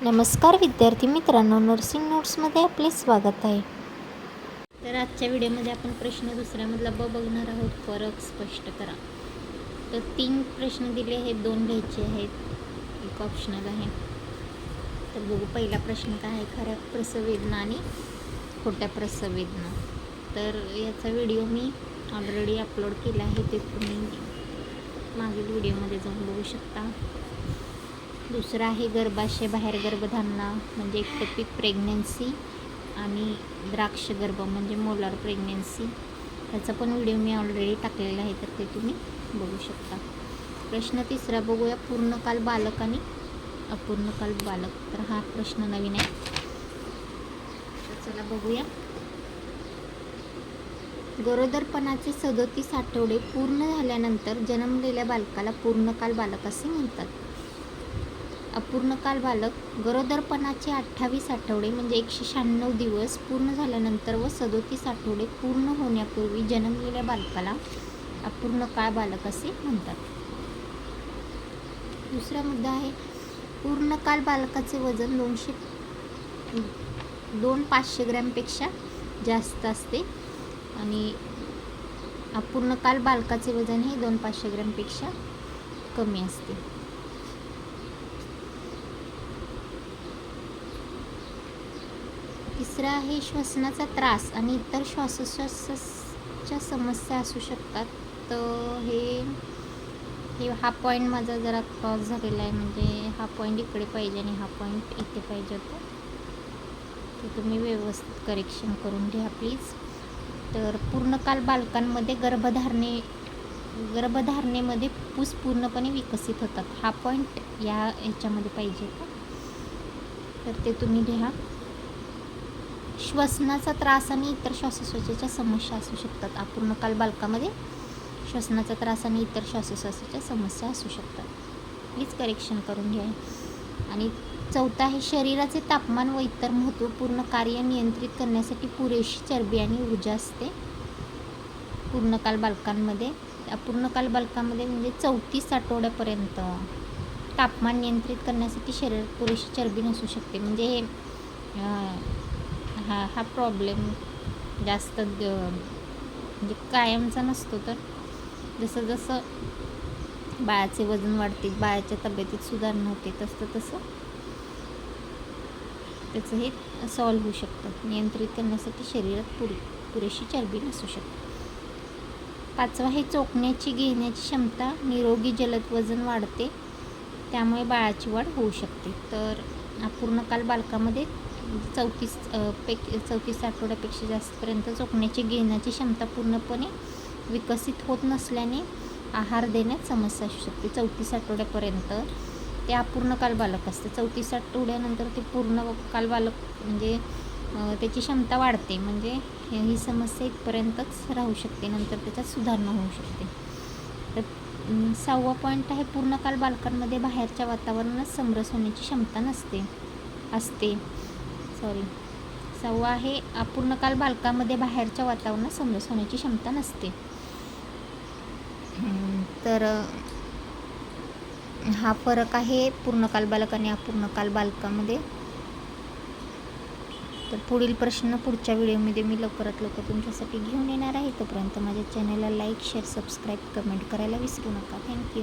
नमस्कार विद्यार्थी मित्रांनो, नर्सिंग नोट्समध्ये आपले स्वागत आहे. तर आजच्या व्हिडिओमध्ये आपण प्रश्न दुसऱ्यामधला बघणार आहोत. फरक स्पष्ट करा. तर 3 प्रश्न दिले आहेत, 2 लिहायचे आहेत, एक ऑप्शनल आहे. तर बघू पहिला प्रश्न काय आहे, खऱ्या प्रसववेदना आणि खोट्या प्रसववेदना. तर याचा व्हिडिओ मी ऑलरेडी अपलोड केला आहे, ते तुम्ही मागील व्हिडिओमध्ये जाऊन बघू शकता. दुसरा आहे गर्भाशय बाहेर गर्भधारणा म्हणजे एक्टोपिक प्रेग्नन्सी आणि द्राक्ष गर्भ म्हणजे मोलार प्रेग्नन्सी. याचा पण व्हिडिओ मी ऑलरेडी टाकलेला आहे, तर ते तुम्ही बघू शकता. प्रश्न तिसरा बघूया, पूर्णकाल बालक आणि अपूर्णकाल बालक. तर हा प्रश्न नवीन आहे, तर चला बघूया. गरोदरपणाचे 37 आठवडे पूर्ण झाल्यानंतर जन्मलेल्या बालकाला पूर्णकाल बालक असे म्हणतात. अपूर्णकाल बालक गरोदरपणाचे 28 आठवडे म्हणजे 196 दिवस पूर्ण झाल्यानंतर व 37 आठवडे पूर्ण होण्यापूर्वी जन्मलेल्या बालकाला अपूर्णकाळ बालक असे म्हणतात. दुसरा मुद्दा आहे, पूर्णकाल बालकाचे वजन 500 ग्रॅमपेक्षा जास्त असते आणि अपूर्णकाल बालकाचे वजन हे 500 ग्रॅमपेक्षा कमी असते. तिसरा आहे, श्वसनाचा त्रास आणि इतर श्वासोच्छ्वासाच्या समस्या असू शकतात. तर हा पॉईंट माझा जरा क्रॉस झालेला आहे, म्हणजे हा पॉईंट इकडे पाहिजे आणि हा पॉईंट इथे पाहिजे होता. तर तुम्ही व्यवस्थित करेक्शन करून घ्या प्लीज. तर पूर्णकाल बालकांमध्ये गर्भधारणेमध्ये फुफ्फुस पूर्णपणे विकसित होतात. हा पॉईंट ह्याच्यामध्ये पाहिजे होता, तर ते तुम्ही लिहा. श्वसनाचा त्रास आणि इतर श्वासोच्छवासाच्या समस्या असू शकतात. अपूर्णकाल बालकामध्ये श्वसनाचा त्रास आणि इतर श्वासोच्छवासाच्या समस्या असू शकतात. प्लीज करेक्शन करून घ्या. आणि चौथा आहे, शरीराचे तापमान व इतर महत्त्वपूर्ण कार्य नियंत्रित करण्यासाठी पुरेशी चरबी आणि ऊर्जा असते पूर्णकाल बालकांमध्ये. अपूर्णकाल बालकांमध्ये म्हणजे 34 आठवड्यापर्यंत तापमान नियंत्रित करण्यासाठी शरीरात पुरेशी चरबी नसू शकते. म्हणजे हे हा प्रॉब्लेम जास्त म्हणजे कायमचा नसतो. तर जसं जसं बाळाचे वजन वाढते, बाळाच्या तब्येतीत सुधारणा होते, तसं त्याचं हे सॉल्व्ह होऊ शकतं. नियंत्रित करण्यासाठी शरीरात पुरेशी चरबी नसू शकते. पाचवा हे, चोखण्याची घेण्याची क्षमता निरोगी जलद वजन वाढते, त्यामुळे बाळाची वाढ होऊ शकते. तर अपूर्णकाल बालकामध्ये 34 आठवड्यापेक्षा जास्तपर्यंत चोखण्याची घेण्याची क्षमता पूर्णपणे विकसित होत नसल्याने आहार देण्यात समस्या असू शकते. 34 आठवड्यापर्यंत ते अपूर्णकाल बालक असते. 34 आठवड्यानंतर ते पूर्णकाल बालक म्हणजे त्याची क्षमता वाढते, म्हणजे ही समस्या इथपर्यंतच राहू शकते, नंतर त्याच्यात सुधारणा होऊ शकते. तर 6वा पॉईंट आहे, पूर्णकाल बालकांमध्ये बाहेरच्या वातावरणात समरस होण्याची क्षमता असते. 6वा आहे, अपूर्णकाल बालकांमध्ये बाहेरच्या वातावरणात समरस होण्याची क्षमता नसते. तर हा फरक आहे पूर्णकाल बालक आणि अपूर्णकाल बालकामध्ये. तर पुढील प्रश्न पुढच्या व्हिडिओमध्ये मी लवकरात लवकर तुमच्यासाठी घेऊन येणार आहे. तोपर्यंत माझ्या चॅनलला लाईक, शेअर, सबस्क्राईब, कमेंट करायला विसरू नका. थँक्यू.